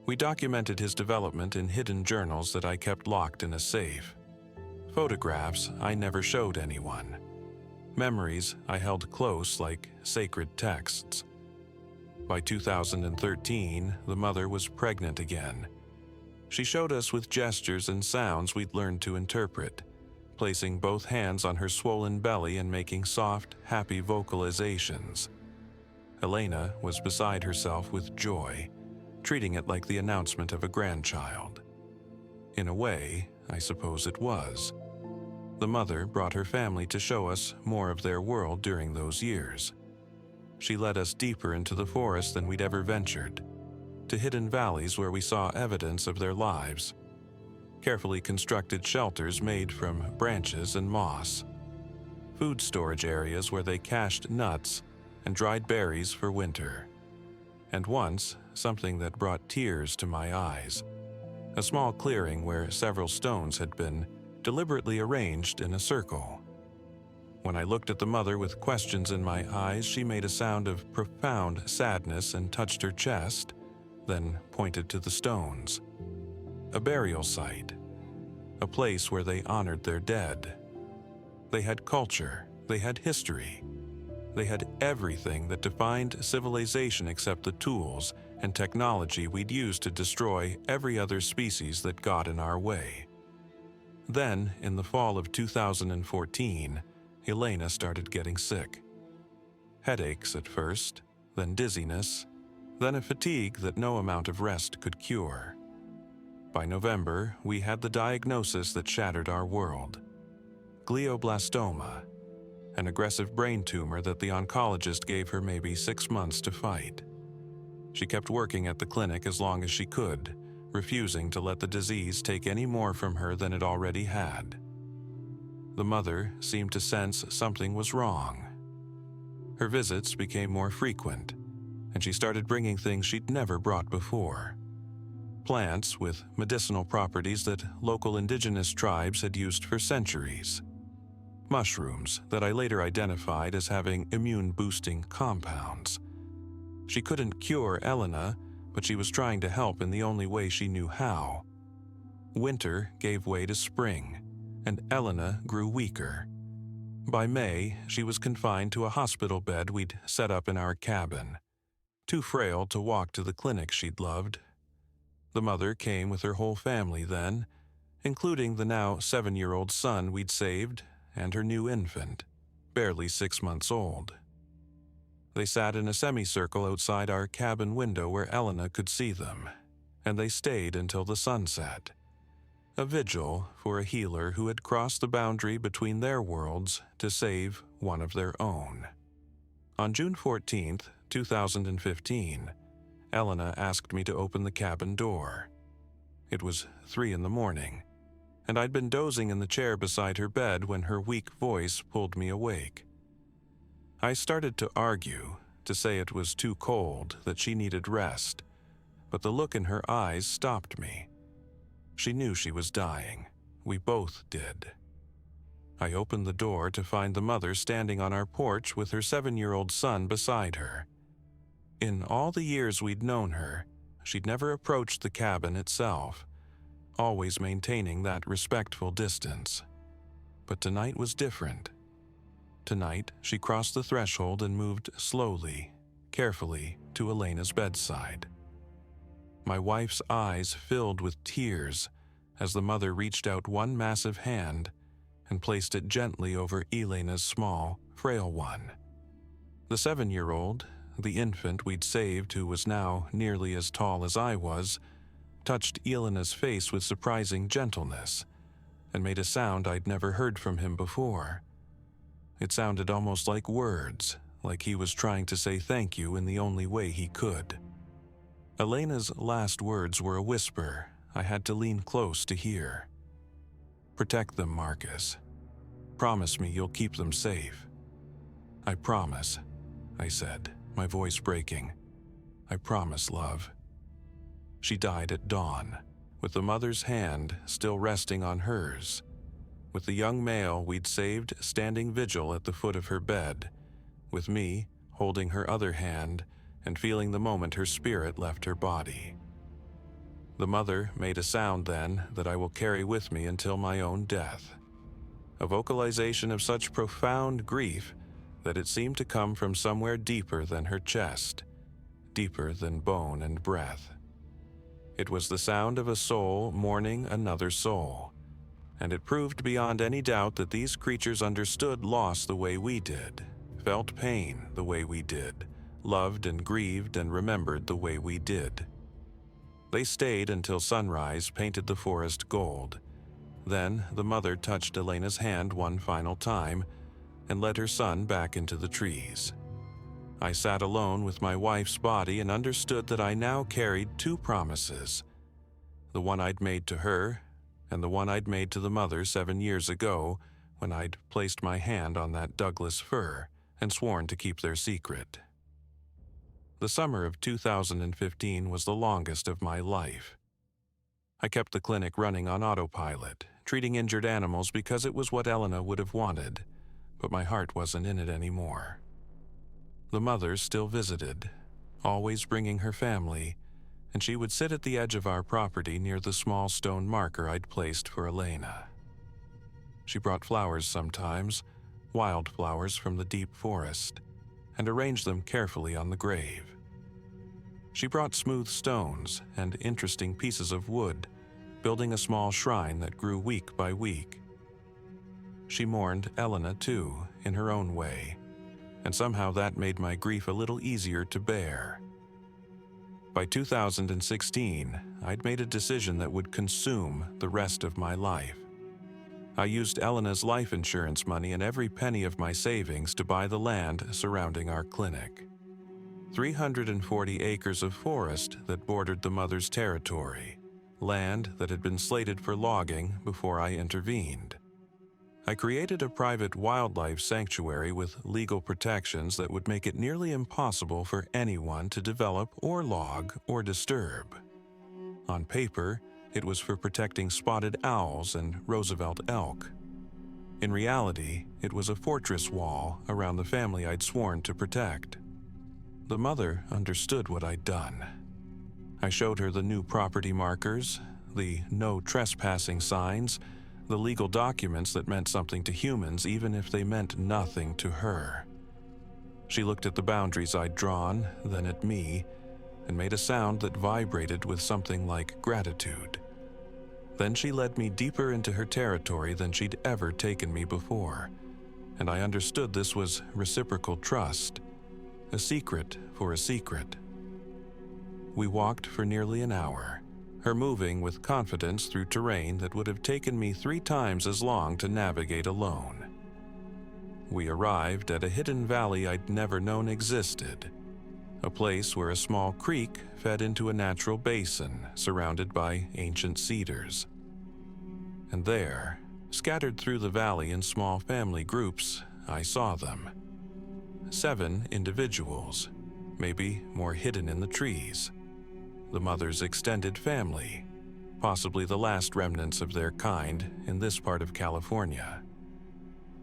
We documented his development in hidden journals that I kept locked in a safe. Photographs I never showed anyone. Memories I held close like sacred texts. By 2013, the mother was pregnant again. She showed us with gestures and sounds we'd learned to interpret, placing both hands on her swollen belly and making soft, happy vocalizations. Elena was beside herself with joy, treating it like the announcement of a grandchild. In a way, I suppose it was. The mother brought her family to show us more of their world during those years. She led us deeper into the forest than we'd ever ventured, to hidden valleys where we saw evidence of their lives, carefully constructed shelters made from branches and moss, food storage areas where they cached nuts and dried berries for winter, and once, something that brought tears to my eyes, a small clearing where several stones had been deliberately arranged in a circle. When I looked at the mother with questions in my eyes, she made a sound of profound sadness and touched her chest, then pointed to the stones. A burial site, a place where they honored their dead. They had culture, they had history, they had everything that defined civilization except the tools and technology we'd used to destroy every other species that got in our way. Then, in the fall of 2014, Elena started getting sick. Headaches at first, then dizziness, then a fatigue that no amount of rest could cure. By November, we had the diagnosis that shattered our world: glioblastoma, an aggressive brain tumor that the oncologist gave her maybe 6 months to fight. She kept working at the clinic as long as she could, refusing to let the disease take any more from her than it already had. The mother seemed to sense something was wrong. Her visits became more frequent, and she started bringing things she'd never brought before. Plants with medicinal properties that local indigenous tribes had used for centuries. Mushrooms that I later identified as having immune-boosting compounds. She couldn't cure Elena, but she was trying to help in the only way she knew how. Winter gave way to spring, and Elena grew weaker. By May, she was confined to a hospital bed we'd set up in our cabin, too frail to walk to the clinic she'd loved. The mother came with her whole family then, including the now 7-year-old son we'd saved and her new infant, barely 6 months old. They sat in a semicircle outside our cabin window where Elena could see them, and they stayed until the sunset. A vigil for a healer who had crossed the boundary between their worlds to save one of their own. On June 14th, 2015, Elena asked me to open the cabin door. It was 3 a.m, and I'd been dozing in the chair beside her bed when her weak voice pulled me awake. I started to argue, to say it was too cold, that she needed rest, but the look in her eyes stopped me. She knew she was dying. We both did. I opened the door to find the mother standing on our porch with her 7-year-old son beside her. In all the years we'd known her, she'd never approached the cabin itself, always maintaining that respectful distance. But tonight was different. Tonight, she crossed the threshold and moved slowly, carefully, to Elena's bedside. My wife's eyes filled with tears as the mother reached out one massive hand and placed it gently over Elena's small, frail one. The 7-year-old, the infant we'd saved, who was now nearly as tall as I was, touched Elena's face with surprising gentleness and made a sound I'd never heard from him before. It sounded almost like words, like he was trying to say thank you in the only way he could. Elena's last words were a whisper I had to lean close to hear. "Protect them, Marcus. Promise me you'll keep them safe." "I promise," I said, my voice breaking. "I promise, love." She died at dawn, with the mother's hand still resting on hers, with the young male we'd saved standing vigil at the foot of her bed, with me holding her other hand and feeling the moment her spirit left her body. The mother made a sound then that I will carry with me until my own death, a vocalization of such profound grief that it seemed to come from somewhere deeper than her chest, deeper than bone and breath. It was the sound of a soul mourning another soul, and it proved beyond any doubt that these creatures understood loss the way we did, felt pain the way we did, loved and grieved and remembered the way we did. They stayed until sunrise painted the forest gold. Then the mother touched Elena's hand one final time and led her son back into the trees. I sat alone with my wife's body and understood that I now carried two promises, the one I'd made to her and the one I'd made to the mother 7 years ago when I'd placed my hand on that Douglas fir and sworn to keep their secret. The summer of 2015 was the longest of my life. I kept the clinic running on autopilot, treating injured animals because it was what Elena would have wanted, but my heart wasn't in it anymore. The mother still visited, always bringing her family, and she would sit at the edge of our property near the small stone marker I'd placed for Elena. She brought flowers sometimes, wildflowers from the deep forest, and arranged them carefully on the grave. She brought smooth stones and interesting pieces of wood, building a small shrine that grew week by week. She mourned Elena too, in her own way, and somehow that made my grief a little easier to bear. By 2016, I'd made a decision that would consume the rest of my life. I used Elena's life insurance money and every penny of my savings to buy the land surrounding our clinic. 340 acres of forest that bordered the mother's territory, land that had been slated for logging before I intervened. I created a private wildlife sanctuary with legal protections that would make it nearly impossible for anyone to develop or log or disturb. On paper, it was for protecting spotted owls and Roosevelt elk. In reality, it was a fortress wall around the family I'd sworn to protect. The mother understood what I'd done. I showed her the new property markers, the no trespassing signs, the legal documents that meant something to humans even if they meant nothing to her. She looked at the boundaries I'd drawn, then at me, and made a sound that vibrated with something like gratitude. Then she led me deeper into her territory than she'd ever taken me before, and I understood this was reciprocal trust, a secret for a secret. We walked for nearly an hour, her moving with confidence through terrain that would have taken me 3 times as long to navigate alone. We arrived at a hidden valley I'd never known existed, a place where a small creek fed into a natural basin surrounded by ancient cedars. And there, scattered through the valley in small family groups, I saw them. 7 individuals, maybe more hidden in the trees. The mother's extended family, possibly the last remnants of their kind in this part of California.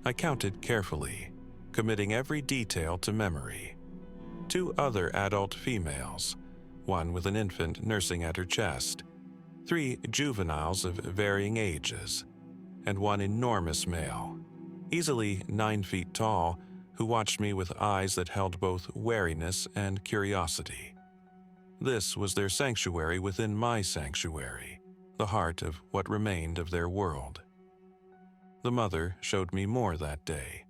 I counted carefully, committing every detail to memory. 2 other adult females, one with an infant nursing at her chest, 3 juveniles of varying ages, and one enormous male, easily 9 feet tall, who watched me with eyes that held both wariness and curiosity. This was their sanctuary within my sanctuary, the heart of what remained of their world. The mother showed me more that day.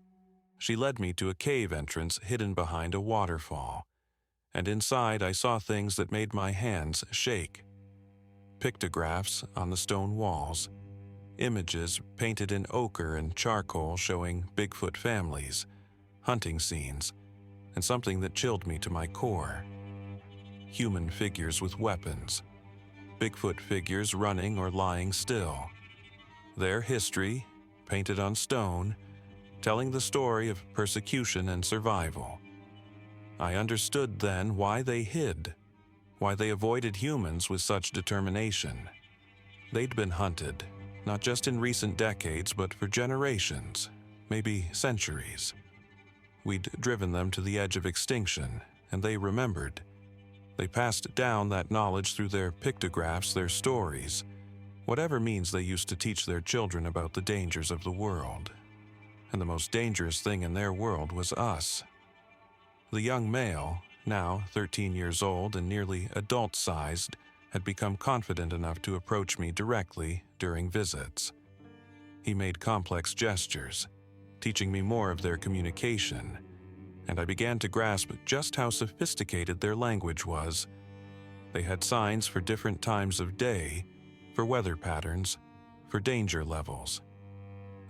She led me to a cave entrance hidden behind a waterfall, and inside I saw things that made my hands shake. Pictographs on the stone walls, images painted in ochre and charcoal showing Bigfoot families, hunting scenes, and something that chilled me to my core. Human figures with weapons, Bigfoot figures running or lying still. Their history, painted on stone, telling the story of persecution and survival. I understood then why they hid, why they avoided humans with such determination. They'd been hunted, not just in recent decades, but for generations, maybe centuries. We'd driven them to the edge of extinction, and they remembered. They passed down that knowledge through their pictographs, their stories, whatever means they used to teach their children about the dangers of the world. And the most dangerous thing in their world was us. The young male, now 13 years old and nearly adult-sized, had become confident enough to approach me directly during visits. He made complex gestures, teaching me more of their communication, and I began to grasp just how sophisticated their language was. They had signs for different times of day, for weather patterns, for danger levels.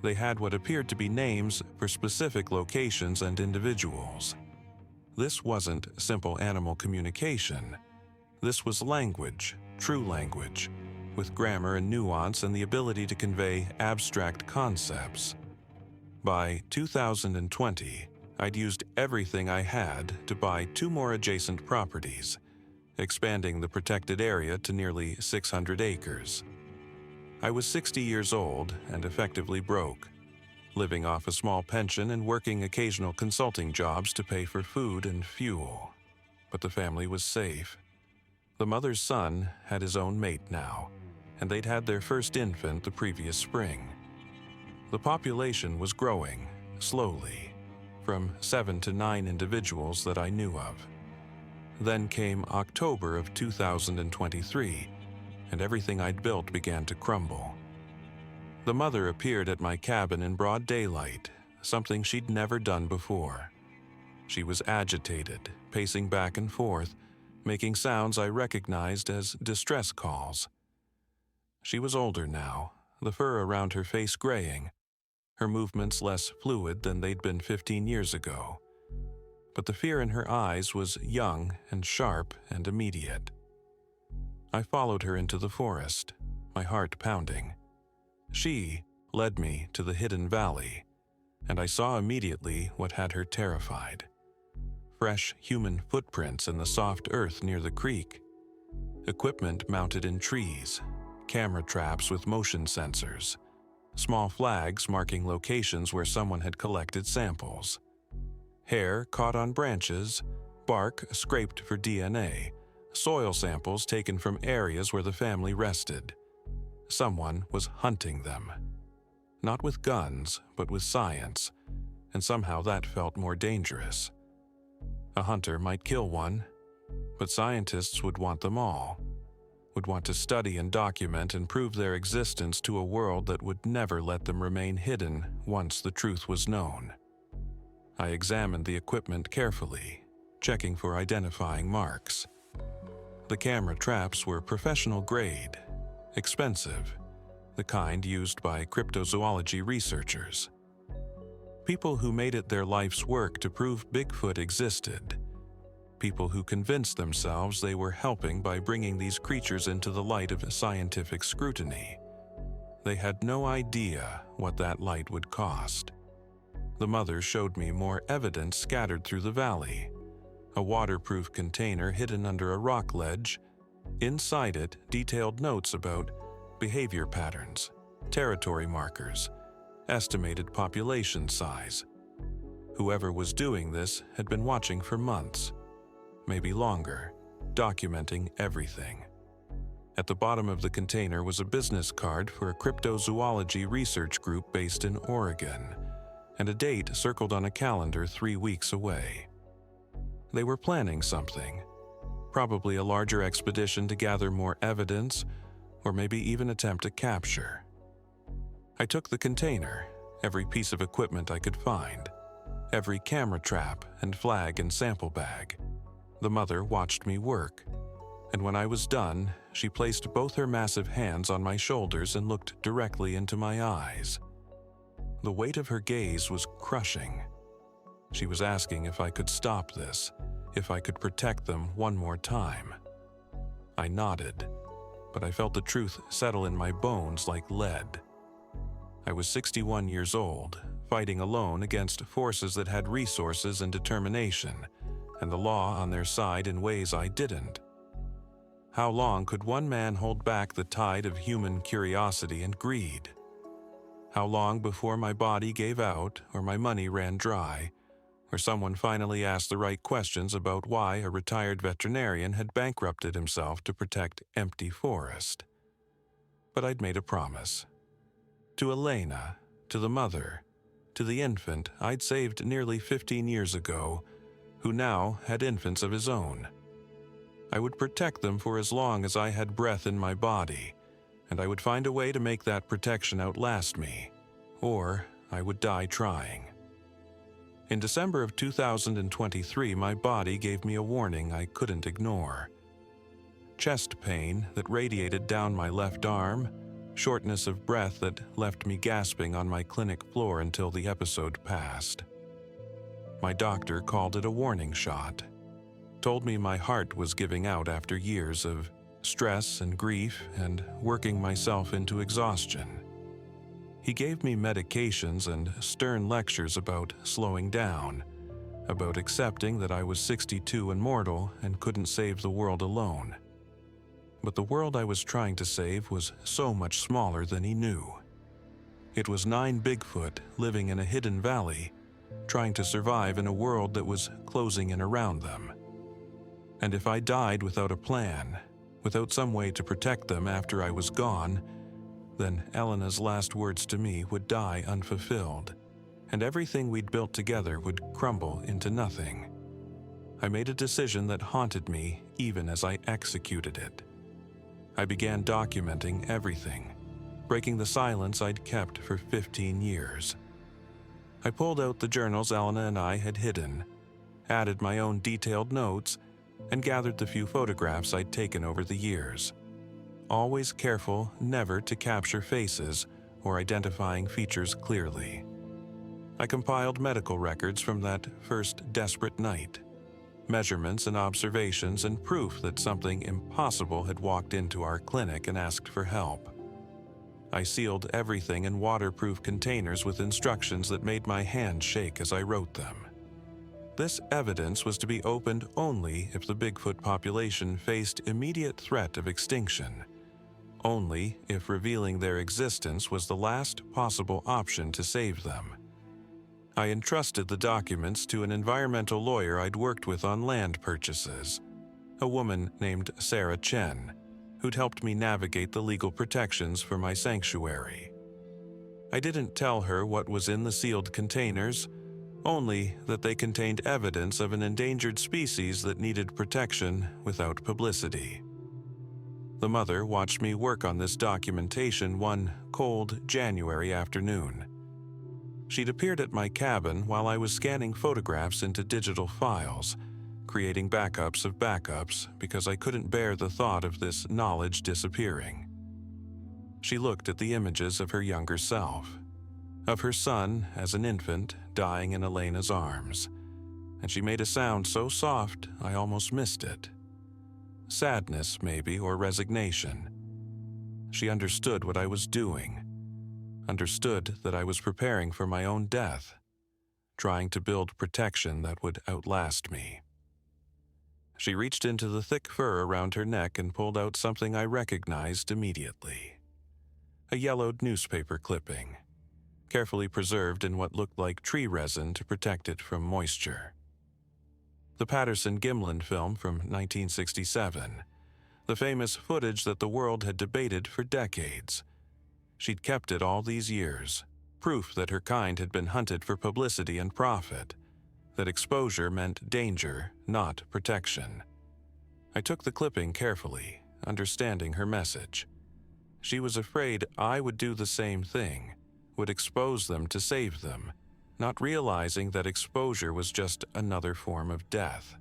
They had what appeared to be names for specific locations and individuals. This wasn't simple animal communication. This was language, true language, with grammar and nuance and the ability to convey abstract concepts. By 2020, I'd used everything I had to buy 2 more adjacent properties, expanding the protected area to nearly 600 acres. I was 60 years old and effectively broke, living off a small pension and working occasional consulting jobs to pay for food and fuel. But the family was safe. The mother's son had his own mate now, and they'd had their first infant the previous spring. The population was growing, slowly, from 7 to 9 individuals that I knew of. Then came October of 2023, and everything I'd built began to crumble. The mother appeared at my cabin in broad daylight, something she'd never done before. She was agitated, pacing back and forth, making sounds I recognized as distress calls. She was older now, the fur around her face graying, her movements less fluid than they'd been 15 years ago. But the fear in her eyes was young and sharp and immediate. I followed her into the forest, my heart pounding. She led me to the hidden valley, and I saw immediately what had her terrified. Fresh human footprints in the soft earth near the creek. Equipment mounted in trees, camera traps with motion sensors, small flags marking locations where someone had collected samples. Hair caught on branches, bark scraped for DNA, soil samples taken from areas where the family rested. Someone was hunting them. Not with guns, but with science, and somehow that felt more dangerous. A hunter might kill one, but scientists would want them all, would want to study and document and prove their existence to a world that would never let them remain hidden once the truth was known. I examined the equipment carefully, checking for identifying marks. The camera traps were professional grade, expensive, the kind used by cryptozoology researchers. People who made it their life's work to prove Bigfoot existed. People who convinced themselves they were helping by bringing these creatures into the light of scientific scrutiny. They had no idea what that light would cost. The mother showed me more evidence scattered through the valley. A waterproof container hidden under a rock ledge. Inside it, detailed notes about behavior patterns, territory markers, estimated population size. Whoever was doing this had been watching for months, maybe longer, documenting everything. At the bottom of the container was a business card for a cryptozoology research group based in Oregon, and a date circled on a calendar 3 weeks away. They were planning something, probably a larger expedition to gather more evidence, or maybe even attempt a capture. I took the container, every piece of equipment I could find, every camera trap and flag and sample bag. The mother watched me work, and when I was done, she placed both her massive hands on my shoulders and looked directly into my eyes. The weight of her gaze was crushing. She was asking if I could stop this, if I could protect them one more time. I nodded, but I felt the truth settle in my bones like lead. I was 61 years old, fighting alone against forces that had resources and determination, and the law on their side in ways I didn't. How long could one man hold back the tide of human curiosity and greed? How long before my body gave out, or my money ran dry, or someone finally asked the right questions about why a retired veterinarian had bankrupted himself to protect empty forest? But I'd made a promise. To Elena, to the mother, to the infant I'd saved nearly 15 years ago, who now had infants of his own. I would protect them for as long as I had breath in my body, and I would find a way to make that protection outlast me, or I would die trying. In December of 2023, my body gave me a warning I couldn't ignore. Chest pain that radiated down my left arm, shortness of breath that left me gasping on my clinic floor until the episode passed. My doctor called it a warning shot, told me my heart was giving out after years of stress and grief and working myself into exhaustion. He gave me medications and stern lectures about slowing down, about accepting that I was 62 and mortal and couldn't save the world alone. But the world I was trying to save was so much smaller than he knew. It was 9 Bigfoot living in a hidden valley, trying to survive in a world that was closing in around them. And if I died without a plan, without some way to protect them after I was gone, then Elena's last words to me would die unfulfilled, and everything we'd built together would crumble into nothing. I made a decision that haunted me even as I executed it. I began documenting everything, breaking the silence I'd kept for 15 years. I pulled out the journals Elena and I had hidden, added my own detailed notes, and gathered the few photographs I'd taken over the years. Always careful never to capture faces or identifying features clearly. I compiled medical records from that first desperate night, measurements and observations and proof that something impossible had walked into our clinic and asked for help. I sealed everything in waterproof containers with instructions that made my hands shake as I wrote them. This evidence was to be opened only if the Bigfoot population faced immediate threat of extinction, only if revealing their existence was the last possible option to save them. I entrusted the documents to an environmental lawyer I'd worked with on land purchases, a woman named Sarah Chen, who'd helped me navigate the legal protections for my sanctuary. I didn't tell her what was in the sealed containers, only that they contained evidence of an endangered species that needed protection without publicity. The mother watched me work on this documentation one cold January afternoon. She'd appeared at my cabin while I was scanning photographs into digital files, creating backups of backups because I couldn't bear the thought of this knowledge disappearing. She looked at the images of her younger self, of her son as an infant dying in Elena's arms, and she made a sound so soft I almost missed it. Sadness, maybe, or resignation. She understood what I was doing, understood that I was preparing for my own death, trying to build protection that would outlast me. She reached into the thick fur around her neck and pulled out something I recognized immediately. A yellowed newspaper clipping, carefully preserved in what looked like tree resin to protect it from moisture. The Patterson-Gimlin film from 1967, the famous footage that the world had debated for decades. She'd kept it all these years, proof that her kind had been hunted for publicity and profit, that exposure meant danger, not protection. I took the clipping carefully, understanding her message. She was afraid I would do the same thing, would expose them to save them, not realizing that exposure was just another form of death.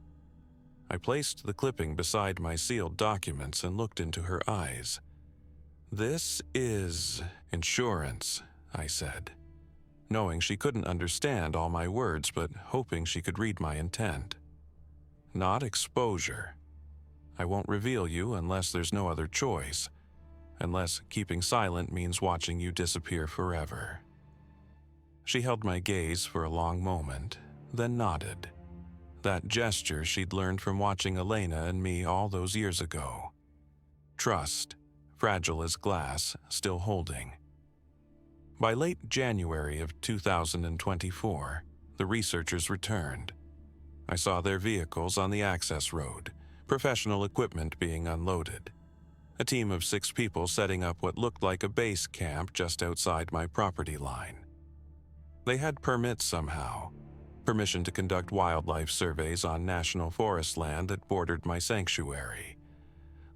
I placed the clipping beside my sealed documents and looked into her eyes. "This is insurance," I said, knowing she couldn't understand all my words but hoping she could read my intent. "Not exposure. I won't reveal you unless there's no other choice, unless keeping silent means watching you disappear forever." She held my gaze for a long moment, then nodded. That gesture she'd learned from watching Elena and me all those years ago. Trust, fragile as glass, still holding. By late January of 2024, the researchers returned. I saw their vehicles on the access road, professional equipment being unloaded. A team of 6 people setting up what looked like a base camp just outside my property line. They had permits somehow, permission to conduct wildlife surveys on national forest land that bordered my sanctuary,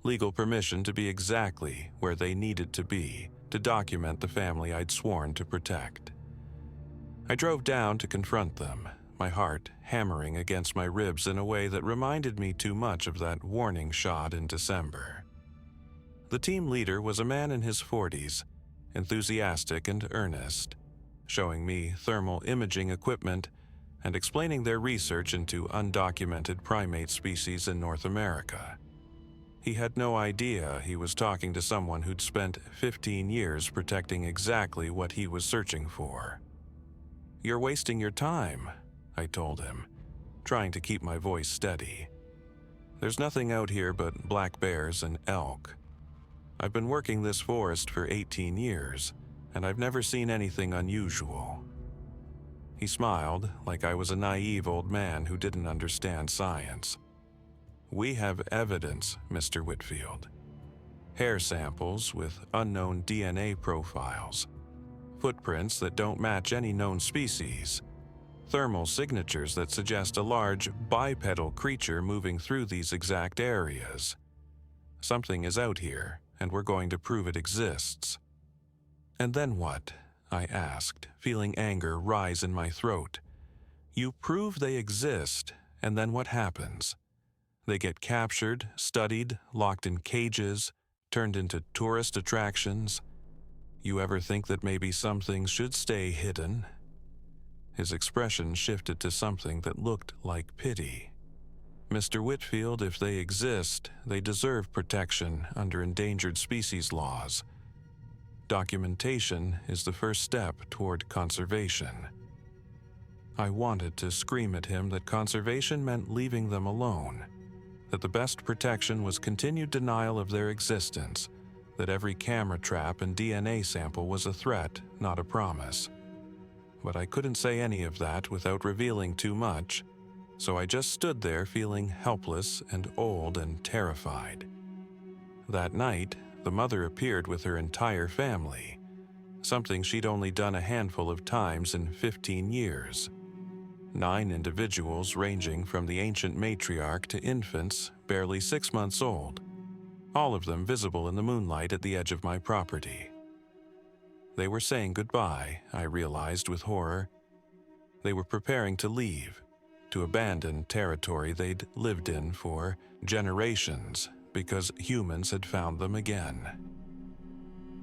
legal permission to be exactly where they needed to be to document the family I'd sworn to protect. I drove down to confront them, my heart hammering against my ribs in a way that reminded me too much of that warning shot in December. The team leader was a man in his 40s, enthusiastic and earnest, showing me thermal imaging equipment and explaining their research into undocumented primate species in North America. He had no idea he was talking to someone who'd spent 15 years protecting exactly what he was searching for. "You're wasting your time," I told him, trying to keep my voice steady. "There's nothing out here but black bears and elk. I've been working this forest for 18 years, and I've never seen anything unusual." He smiled like I was a naive old man who didn't understand science. "We have evidence, Mr. Whitfield. Hair samples with unknown DNA profiles, footprints that don't match any known species, thermal signatures that suggest a large bipedal creature moving through these exact areas. Something is out here, and we're going to prove it exists." "And then what?" I asked, feeling anger rise in my throat. "You prove they exist, and then what happens? They get captured, studied, locked in cages, turned into tourist attractions. You ever think that maybe some things should stay hidden?" His expression shifted to something that looked like pity. "Mr. Whitfield, if they exist, they deserve protection under endangered species laws. Documentation is the first step toward conservation." I wanted to scream at him that conservation meant leaving them alone, that the best protection was continued denial of their existence, that every camera trap and DNA sample was a threat, not a promise. But I couldn't say any of that without revealing too much, so I just stood there feeling helpless and old and terrified. That night, the mother appeared with her entire family, something she'd only done a handful of times in 15 years. 9 individuals ranging from the ancient matriarch to infants barely 6 months old, all of them visible in the moonlight at the edge of my property. They were saying goodbye, I realized with horror. They were preparing to leave, to abandon territory they'd lived in for generations because humans had found them again.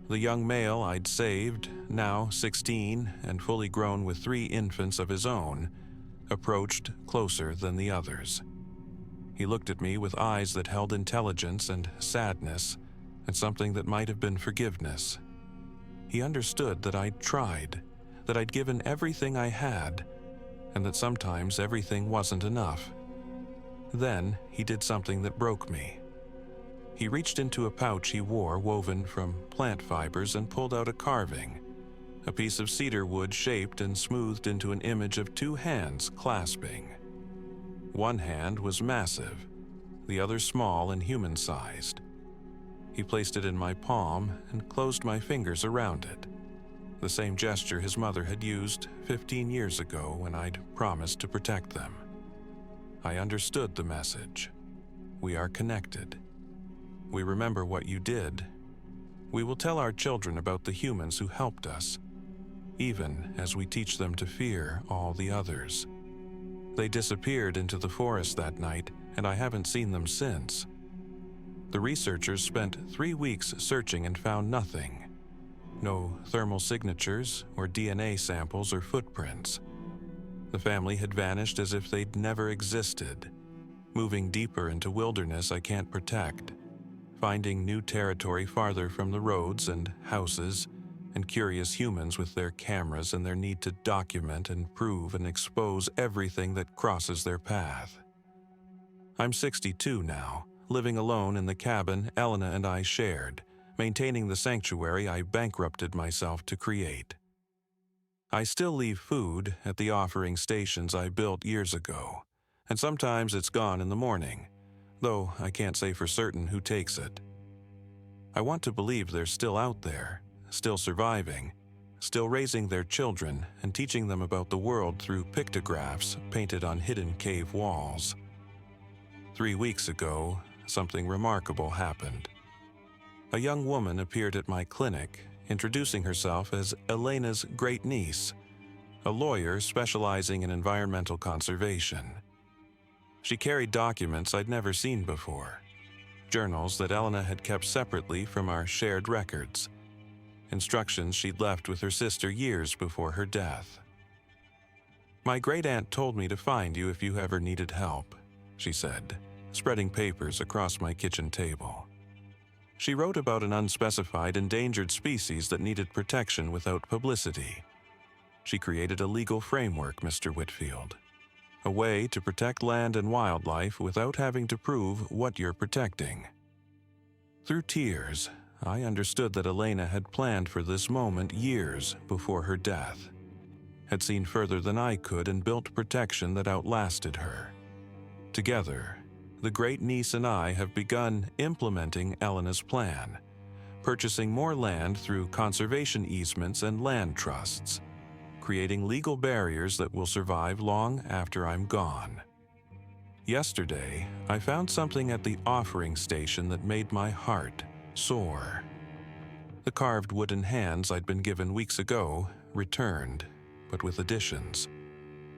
The young male I'd saved, now 16 and fully grown with 3 infants of his own, approached closer than the others. He looked at me with eyes that held intelligence and sadness, and something that might have been forgiveness. He understood that I'd tried, that I'd given everything I had, and that sometimes everything wasn't enough. Then he did something that broke me. He reached into a pouch he wore woven from plant fibers and pulled out a carving, a piece of cedar wood shaped and smoothed into an image of 2 hands clasping. One hand was massive, the other small and human-sized. He placed it in my palm and closed my fingers around it, the same gesture his mother had used 15 years ago when I'd promised to protect them. I understood the message. We are connected. We remember what you did. We will tell our children about the humans who helped us, even as we teach them to fear all the others. They disappeared into the forest that night, and I haven't seen them since. The researchers spent 3 weeks searching and found nothing. No thermal signatures or DNA samples or footprints. The family had vanished as if they'd never existed, moving deeper into wilderness I can't protect, finding new territory farther from the roads and houses, and curious humans with their cameras and their need to document and prove and expose everything that crosses their path. I'm 62 now, living alone in the cabin Elena and I shared, maintaining the sanctuary I bankrupted myself to create. I still leave food at the offering stations I built years ago, and sometimes it's gone in the morning, though I can't say for certain who takes it. I want to believe they're still out there, still surviving, still raising their children and teaching them about the world through pictographs painted on hidden cave walls. 3 weeks ago, something remarkable happened. A young woman appeared at my clinic, introducing herself as Elena's great-niece, a lawyer specializing in environmental conservation. She carried documents I'd never seen before, journals that Elena had kept separately from our shared records, instructions she'd left with her sister years before her death. "My great-aunt told me to find you if you ever needed help," she said, spreading papers across my kitchen table. She wrote about an unspecified endangered species that needed protection without publicity. She created a legal framework, Mr. Whitfield. A way to protect land and wildlife without having to prove what you're protecting. Through tears, I understood that Elena had planned for this moment years before her death, had seen further than I could and built protection that outlasted her. Together, the great-niece and I have begun implementing Elena's plan, purchasing more land through conservation easements and land trusts, creating legal barriers that will survive long after I'm gone. Yesterday, I found something at the offering station that made my heart soar. The carved wooden hands I'd been given weeks ago returned, but with additions.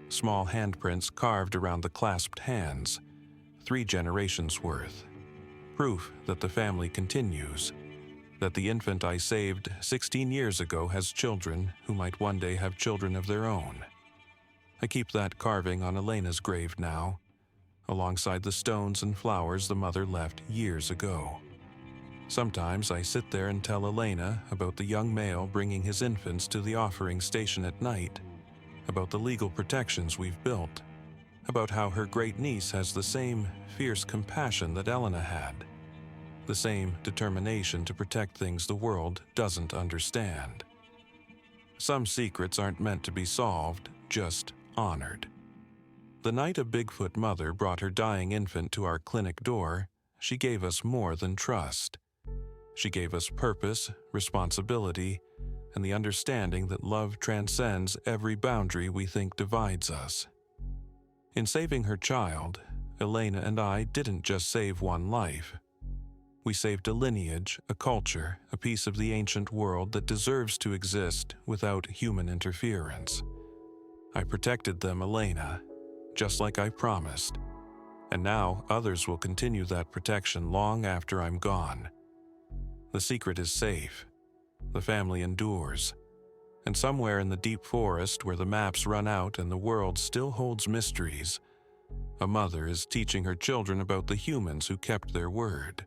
Small handprints carved around the clasped hands, 3 generations worth. Proof that the family continues, that the infant I saved 16 years ago has children who might one day have children of their own. I keep that carving on Elena's grave now, alongside the stones and flowers the mother left years ago. Sometimes I sit there and tell Elena about the young male bringing his infants to the offering station at night, about the legal protections we've built, about how her great-niece has the same fierce compassion that Elena had, the same determination to protect things the world doesn't understand. Some secrets aren't meant to be solved, just honored. The night a Bigfoot mother brought her dying infant to our clinic door, she gave us more than trust. She gave us purpose, responsibility, and the understanding that love transcends every boundary we think divides us. In saving her child, Elena and I didn't just save one life. We saved a lineage, a culture, a piece of the ancient world that deserves to exist without human interference. I protected them, Elena, just like I promised. And now others will continue that protection long after I'm gone. The secret is safe. The family endures. And somewhere in the deep forest where the maps run out and the world still holds mysteries, a mother is teaching her children about the humans who kept their word.